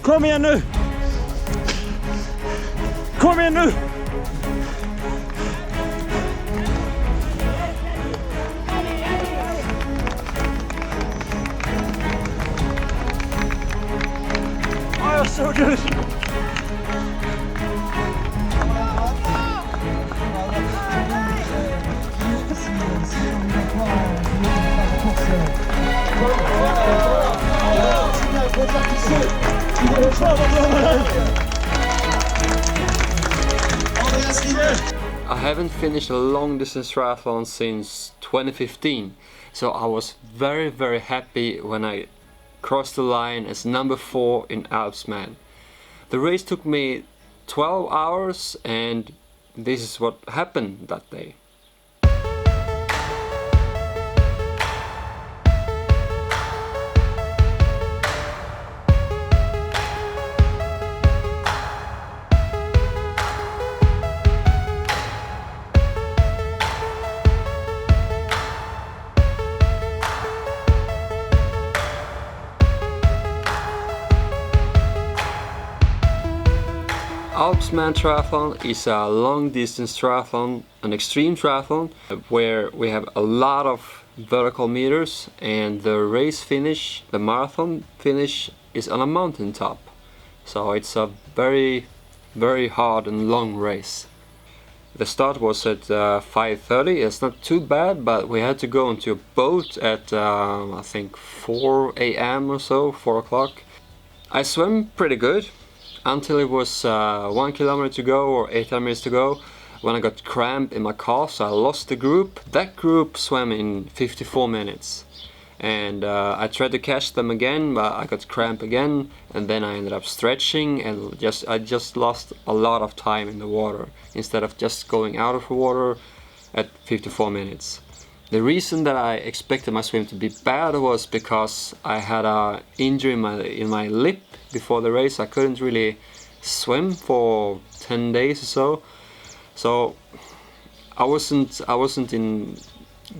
Kom igen nu! Kom igen nu! Oh, you're so good! I haven't finished a long distance triathlon since 2015, so I was very happy when I crossed the line as number 4 in Alpsman. The race took me 12 hours and this is what happened that day. Alpsman Triathlon is a long distance triathlon, an extreme triathlon, where we have a lot of vertical meters and the race finish, the marathon finish, is on a mountain top. So it's a very hard and long race. The start was at 5:30, it's not too bad, but we had to go into a boat at I think 4 AM or so, 4 o'clock. I swam pretty good until it was 1 kilometer to go or 800 meters to go, when I got cramp in my calf, so I lost the group. That group swam in 54 minutes and I tried to catch them again, but I got cramp again, and then I ended up stretching and I just lost a lot of time in the water instead of just going out of the water at 54 minutes. The reason that I expected my swim to be bad was because I had an injury in my lip before the race. I couldn't really swim for 10 days or so. So I wasn't in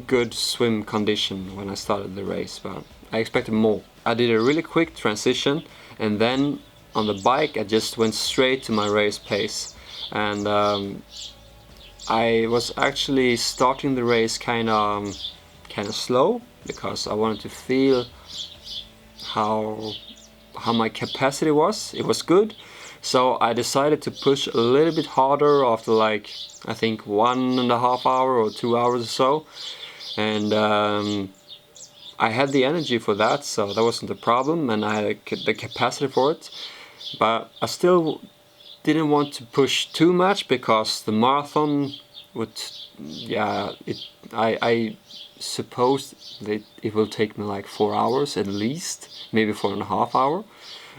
good swim condition when I started the race, but I expected more. I did a really quick transition and then on the bike I just went straight to my race pace, and I was actually starting the race kind of slow because I wanted to feel how my capacity was. It was good, so I decided to push a little bit harder after like I think 1.5 hours or 2 hours or so, and I had the energy for that, so that wasn't a problem, and I had the capacity for it. But I still didn't want to push too much because the marathon would, I suppose that it will take me like 4 hours at least, maybe 4.5 hours.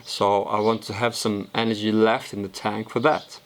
So I want to have some energy left in the tank for that.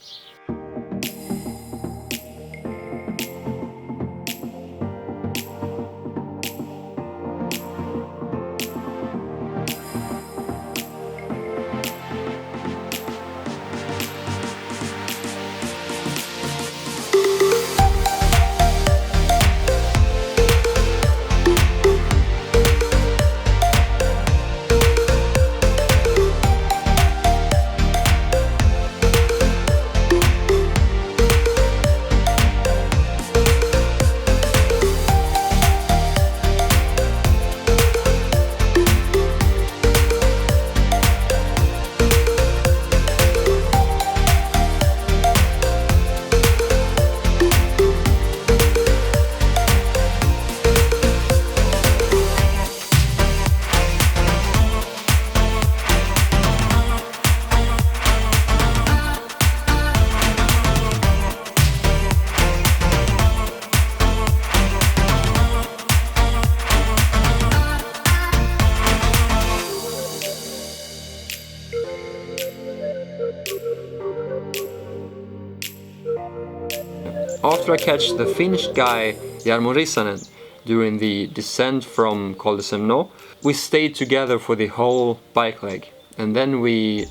After I catch the Finnish guy Jarmo Rissanen during the descent from Col de Semno, we stayed together for the whole bike leg, and then we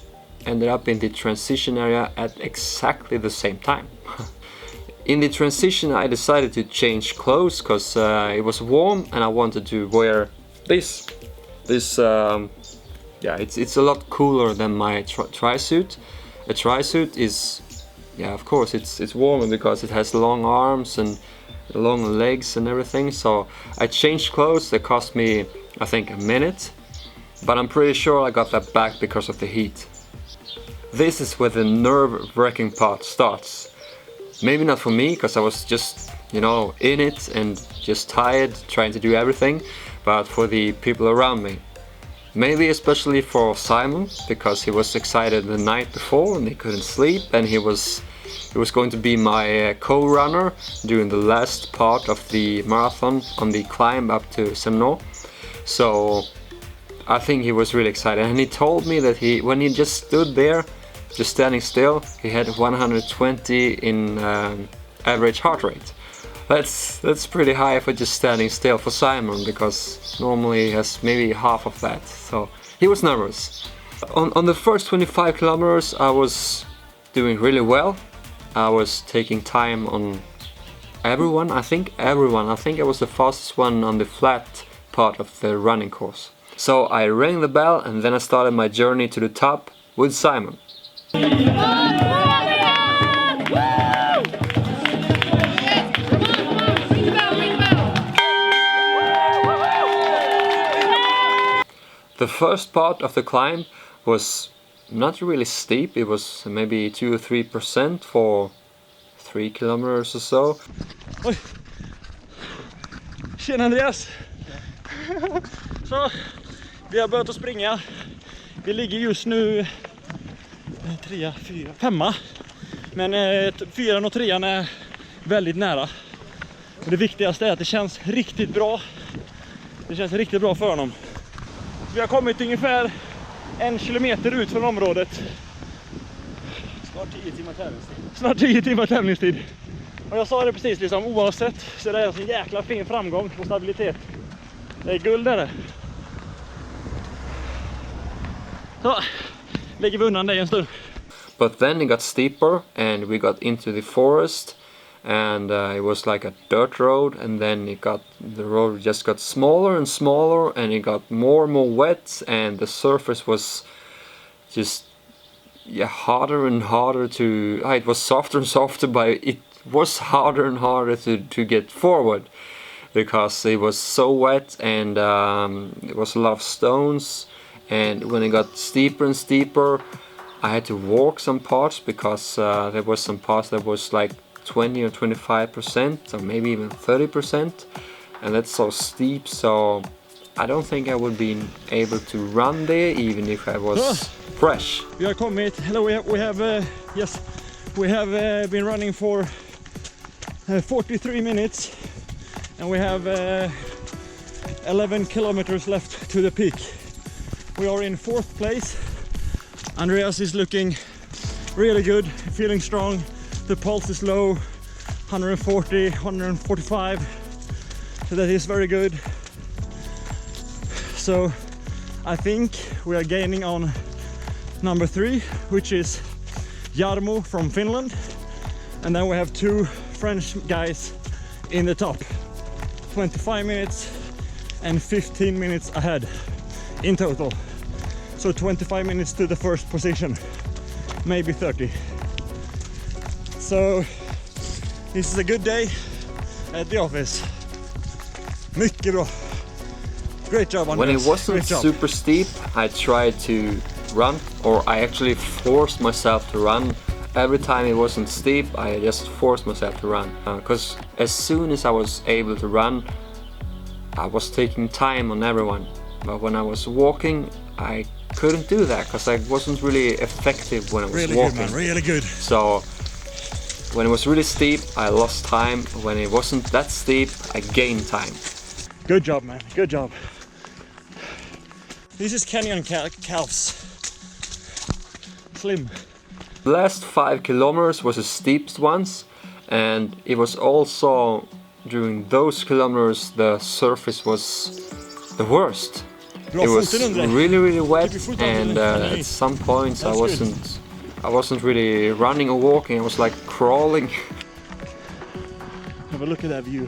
ended up in the transition area at exactly the same time. In the transition I decided to change clothes because it was warm and I wanted to wear this yeah, it's a lot cooler than my tri-suit. A tri-suit is, yeah, of course it's warmer because it has long arms and long legs and everything. So I changed clothes. That cost me, I think, a minute, but I'm pretty sure I got that back because of the heat. This is where the nerve-wracking part starts. Maybe not for me, because I was just, you know, in it and just tired trying to do everything, but for the people around me. Maybe especially for Simon, because he was excited the night before and he couldn't sleep, and he was going to be my co-runner during the last part of the marathon on the climb up to Sant. So I think he was really excited, and he told me that when he just stood there, just standing still, he had 120 in average heart rate. That's pretty high for just standing still for Simon, because normally he has maybe half of that. So he was nervous. On the first 25 kilometers I was doing really well. I was taking time on everyone. I think I was the fastest one on the flat part of the running course. So I rang the bell, and then I started my journey to the top with Simon. The first part of the climb was not really steep. It was maybe 2 or 3% for 3 kilometers or so. Oj! Tjena Andreas! Så, vi har börjat att springa. Vi ligger just nu 3, 4, 5. Men 4 och 3 är väldigt nära. Och det viktigaste är att det känns riktigt bra. Det känns riktigt bra för honom. Vi har kommit ungefär 1 kilometer ut från området. Snart 10 timmar tävlingstid. Snart 10 timmar tävlingstid. Och jag sa det precis, liksom, oavsett så är det en så jäkla fin framgång och stabilitet. Det är guld där. Så, lägger vi undan dig en stund. But then it got steeper and we got into the forest, and it was like a dirt road, and then the road just got smaller and smaller, and it got more and more wet, and the surface was just harder and harder to it was softer and softer, but it was harder and harder to get forward, because it was so wet, and it was a lot of stones, and when it got steeper and steeper I had to walk some parts, because there was some parts that was like 20 or 25%, or maybe even 30%, and that's so steep, so I don't think I would be able to run there even if I was fresh. We are kommit. Hello, we have been running for 43 minutes, and we have 11 kilometers left to the peak. We are in 4th place. Andreas is looking really good, feeling strong. The pulse is low, 140, 145, so that is very good. So I think we are gaining on number 3, which is Jarmo from Finland, and then we have 2 French guys in the top. 25 minutes and 15 minutes ahead in total. So 25 minutes to the first position, maybe 30. So this is a good day at the office. Mycket bra. Great job, Andreas. When it wasn't super steep, I tried to run, or I actually forced myself to run. Every time it wasn't steep, I just forced myself to run. Because as soon as I was able to run, I was taking time on everyone. But when I was walking, I couldn't do that, because I wasn't really effective when I was really walking. Good, man. Really good. So when it was really steep, I lost time. When it wasn't that steep, I gained time. Good job, man. Good job. This is Canyon calves. Slim. The last 5 kilometers was the steepest ones, and it was also during those kilometers the surface was the worst. It was really wet, and at some points I wasn't really running or walking. I was like crawling. Have a look at that view.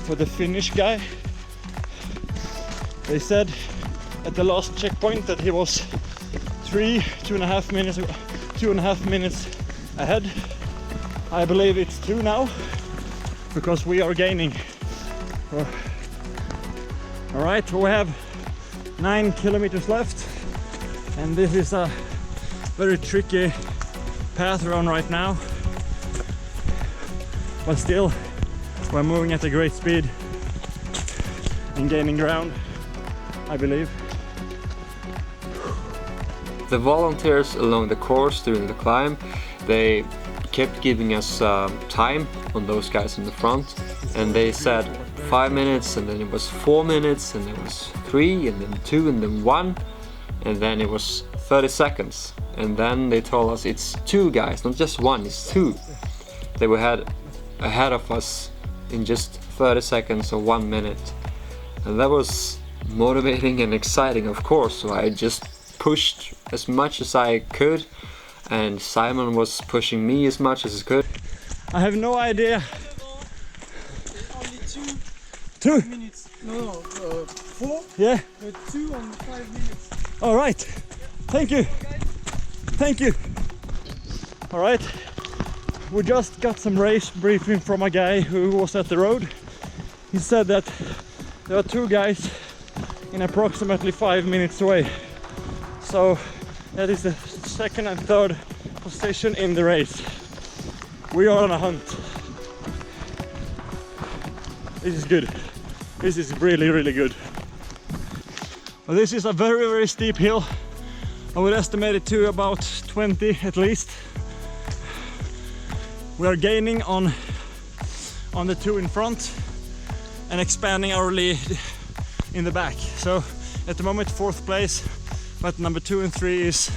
for the Finnish guy. They said at the last checkpoint that he was 2.5 minutes ahead. I believe it's 2 now, because we are gaining. Alright, we have 9 kilometers left, and this is a very tricky path we're on right now. But still, we're moving at a great speed and gaining ground, I believe. The volunteers along the course during the climb, they kept giving us time on those guys in the front, and they said 5 minutes, and then it was 4 minutes, and it was 3, and then 2, and then 1, and then it was 30 seconds, and then they told us it's 2 guys, not just 1, it's 2. They were ahead of us in just 30 seconds or 1 minute, and that was motivating and exciting, of course. So I just pushed as much as I could, and Simon was pushing me as much as he could. I have no idea. Only 2 minutes. No, 4. Yeah. 2 on 5 minutes. All right. Thank you. Thank you. All right. We just got some race briefing from a guy who was at the road. He said that there are 2 guys in approximately 5 minutes away. So that is the 2nd and 3rd position in the race. We are on a hunt. This is good. This is really, really good. Well, this is a very, very steep hill. I would estimate it to about 20 at least. We are gaining on the 2 in front and expanding our lead in the back. So at the moment 4th place, but number 2 and 3 is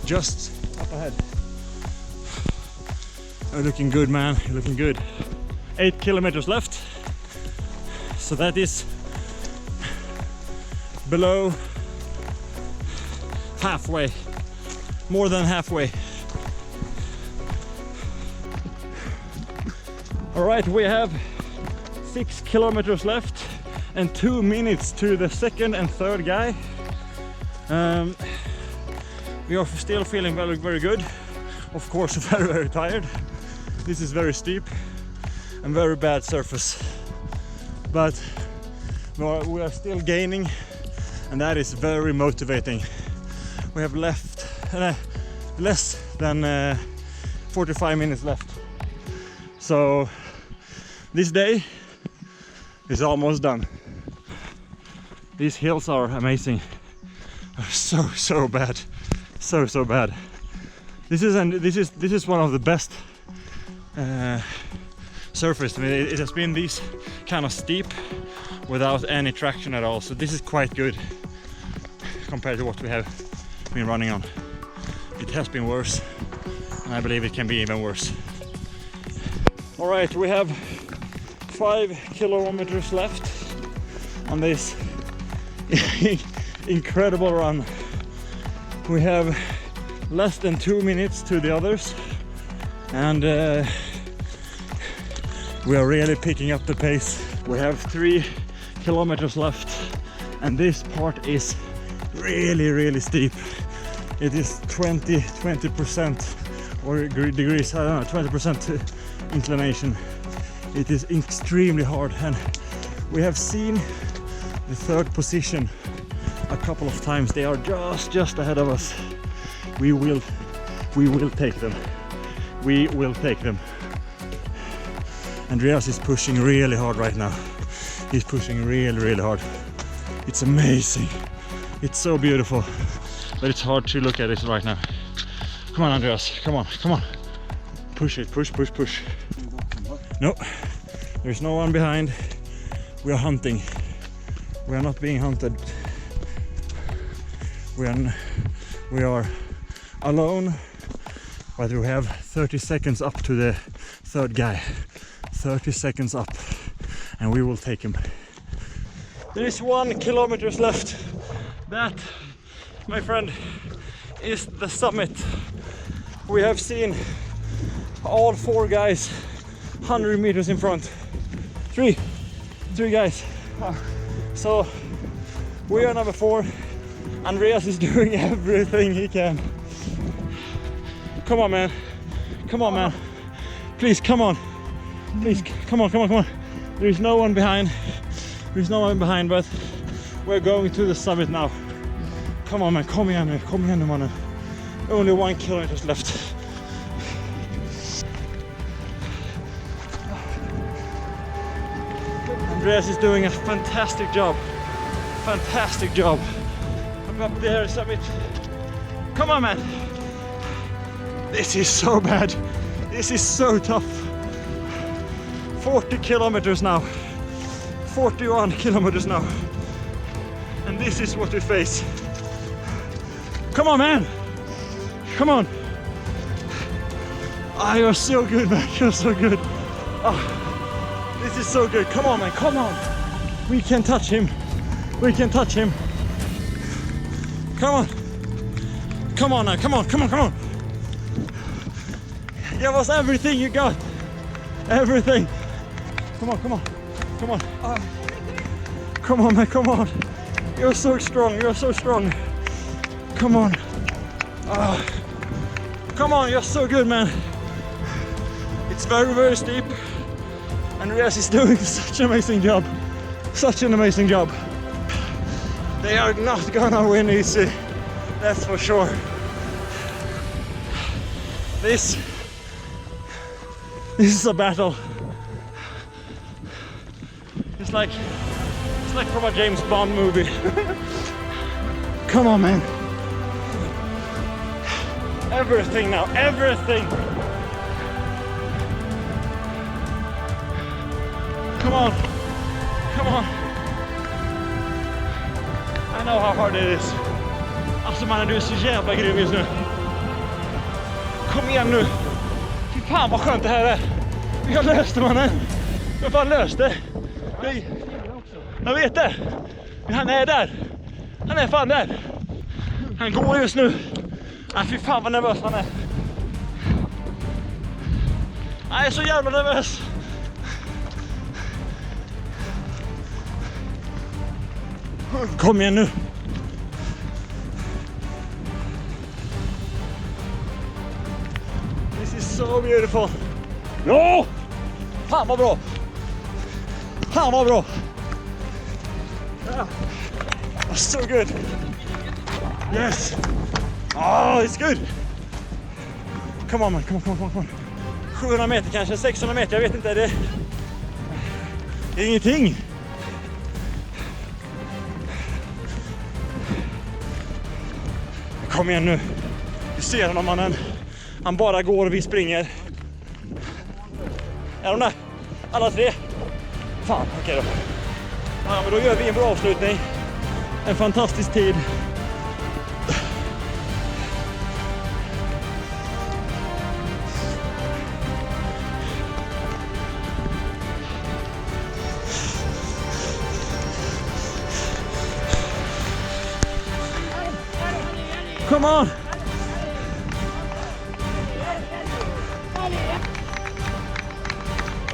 just up ahead. You're looking good, man. You're looking good. 8 kilometers left. So that is below halfway, more than halfway. All right, we have 6 kilometers left and 2 minutes to the 2nd and 3rd guy. We are still feeling very, very good. Of course, very, very tired. This is very steep and very bad surface, but we are still gaining, and that is very motivating. We have left less than 45 minutes left. So this day is almost done. These hills are amazing. So bad. So bad. This is one of the best surface. I mean, it has been this kind of steep without any traction at all. So this is quite good compared to what we have been running on. It has been worse, and I believe it can be even worse. All right, we have 5 kilometers left on this incredible run. We have less than 2 minutes to the others, and we are really picking up the pace. We have 3 kilometers left, and this part is really steep. It is 20% or degrees, I don't know, 20% inclination. It is extremely hard, and we have seen the 3rd position a couple of times. They are just ahead of us. We will take them. We will take them. Jorioz is pushing really hard right now. He's pushing really hard. It's amazing. It's so beautiful, but it's hard to look at it right now. Come on, Jorioz, come on. Push it, push. No, there's no one behind. We are hunting. We are not being hunted. We are alone, but we have 30 seconds up to the 3rd guy. 30 seconds up, and we will take him. There is 1 kilometer left. That, my friend, is the summit. We have seen all 4 guys 100 meters in front. 3, 3 guys. So we are number 4. Andreas is doing everything he can. Come on, man. Come on, man. Please, come on. Please, come on, come on, come on. There's no one behind. There's no one behind, but we're going to the summit now. Come on, man. Kom igen nu. Kom igen nu, mannen. Only 1 kilometer left. Andreas is doing a fantastic job. Fantastic job. I'm up there, summit. Come on, man. This is so bad. This is so tough. 40 kilometers now. 41 kilometers now. And this is what we face. Come on, man. Come on. Ah, you're so good, man. You're so good. Oh, this is so good. Come on, man. Come on. We can touch him. We can touch him. Come on. Come on now. Come on. Come on. Come on. Give us everything you got. Everything. Come on. Come on. Come on. Come on, man. Come on. You're so strong. You're so strong. Come on. Come on. You're so good, man. It's very, very steep. Andreas is doing such an amazing job. Such an amazing job. They are not gonna win easy. That's for sure. This is a battle. It's like from a James Bond movie. Come on, man. Everything now, everything. Come on, come on. I know how hard it is. Alltså mannen, du är så jävla grym just nu. Kom igen nu. Fy fan vad skönt det här är. Vi har löst det, mannen. Vi har fan löst det. Jag vet det. Men han är där. Han är fan där. Han går just nu. Nej, fy fan vad nervös han är. Jag är så jävla nervös. Kom igen nu. This is so beautiful. No! Fan vad bra. Fan vad bra. Yeah. So good. Yes. Oh, it's good. Come on, man. Come on, come on, come on. 700 meter kanske, 600 meter, jag vet inte. Det är ingenting. Kom igen nu. Du ser honom, mannen. Han bara går och vi springer. Är de där? Alla 3? Fan, okej då. Ja, men då gör vi en bra avslutning. En fantastisk tid. Come on!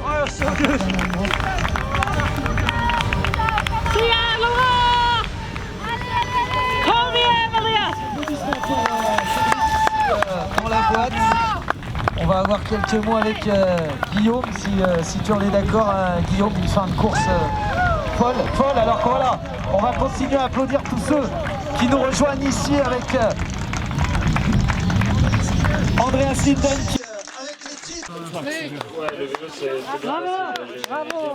Oh, you're so good! Så jävla bra! Kom igen, Andreas! Dans la boîte, on va avoir quelques mots avec Guillaume, si tu en es d'accord, Guillaume, une fin de course folle. Alors que voilà, on va continuer à applaudir tous ceux qui nous rejoignent ici avec Andreas Sant avec les titres. Ouais, le vélo c'est Bravo!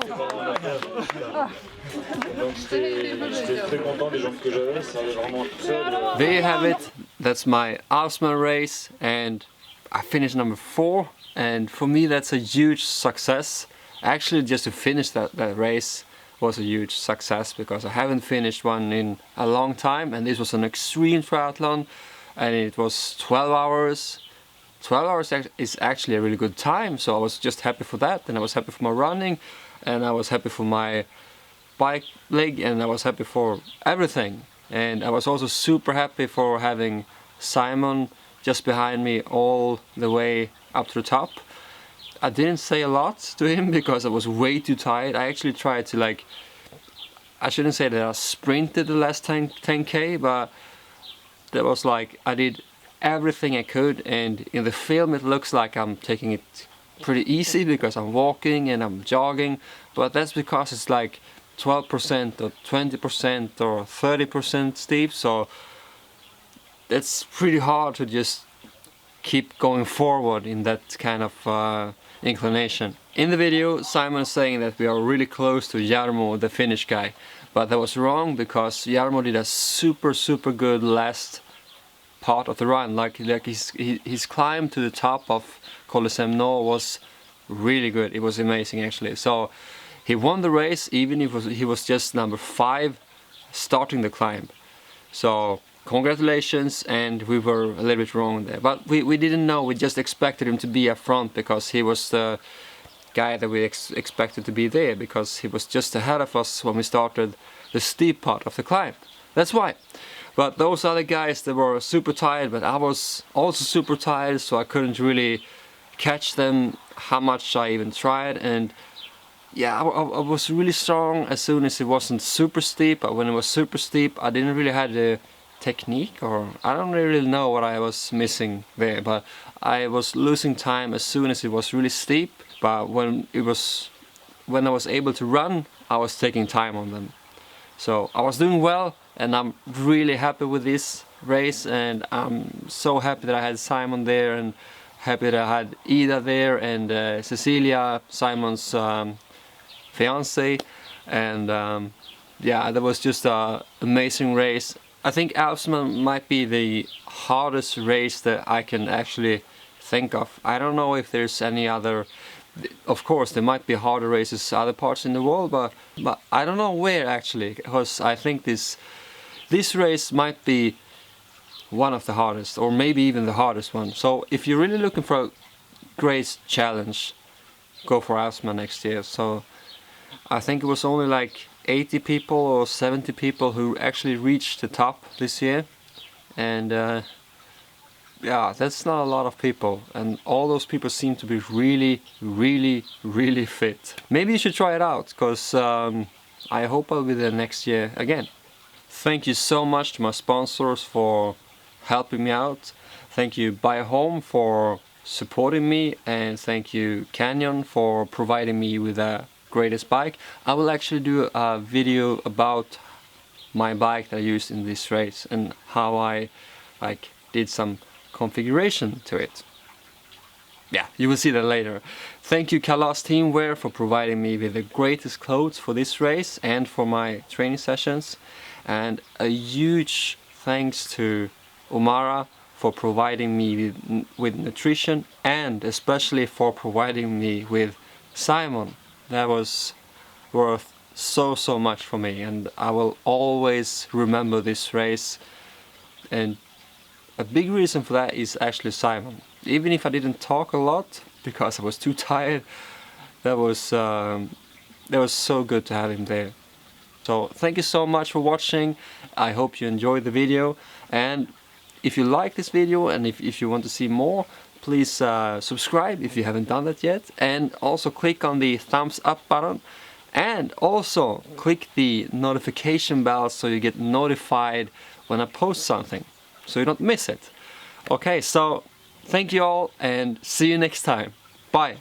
Donc j'étais très content des jambes que j'avais, ça allait vraiment tout seul. There you have it. That's my Alpsman race, and I finished number 4. And for me, that's a huge success. Actually, just to finish that race was a huge success because I haven't finished one in a long time, and this was an extreme triathlon, and it was 12 hours. 12 hours is actually a really good time, so I was just happy for that, and I was happy for my running, and I was happy for my bike leg, and I was happy for everything. And I was also super happy for having Simon just behind me all the way up to the top. I didn't say a lot to him because I was way too tired. I actually tried to, like, I shouldn't say that I sprinted the last 10k, but that was like I did everything I could, and in the film it looks like I'm taking it pretty easy because I'm walking and I'm jogging, but that's because it's like 12% or 20% or 30% steep, so it's pretty hard to just keep going forward in that kind of inclination. In the video, Simon is saying that we are really close to Jarmo, the Finnish guy, but that was wrong because Jarmo did a super good last part of the run. Like his climb to the top of Col de Semnor was really good. It was amazing actually. So he won the race even if he was just number 5 starting the climb. So congratulations, and we were a little bit wrong there. But we didn't know, we just expected him to be up front because he was the guy that we expected to be there, because he was just ahead of us when we started the steep part of the climb. That's why. But those other guys, they were super tired, but I was also super tired, so I couldn't really catch them how much I even tried. And yeah, I was really strong as soon as it wasn't super steep, but when it was super steep I didn't really have the technique, or I don't really know what I was missing there, but I was losing time as soon as it was really steep. But when I was able to run, I was taking time on them. So I was doing well, and I'm really happy with this race, and I'm so happy that I had Simon there, and happy that I had Ida there, and Cecilia, Simon's fiance, and yeah, that was just an amazing race. I think Alpsman might be the hardest race that I can actually think of. I don't know if there's any other. Of course there might be harder races other parts in the world, but I don't know where actually, because I think this race might be one of the hardest, or maybe even the hardest one. So if you're really looking for a great challenge, go for Alpsman next year. So I think it was only like 80 people or 70 people who actually reached the top this year, and yeah, that's not a lot of people, and all those people seem to be really fit. Maybe you should try it out, because I hope I'll be there next year again. Thank you so much to my sponsors for helping me out. Thank you Buy Home for supporting me, and thank you Canyon for providing me with the greatest bike. I will actually do a video about my bike that I used in this race and how I did some configuration to it. Yeah, you will see that later. Thank you Kalas Teamwear for providing me with the greatest clothes for this race and for my training sessions, and a huge thanks to Omara for providing me with nutrition, and especially for providing me with Simon. That was worth so much for me, and I will always remember this race. And a big reason for that is actually Simon. Even if I didn't talk a lot because I was too tired, that was so good to have him there. So thank you so much for watching. I hope you enjoyed the video, and if you like this video and if you want to see more, please subscribe if you haven't done that yet, and also click on the thumbs up button, and also click the notification bell so you get notified when I post something, so you don't miss it. Okay, so thank you all, and see you next time. Bye.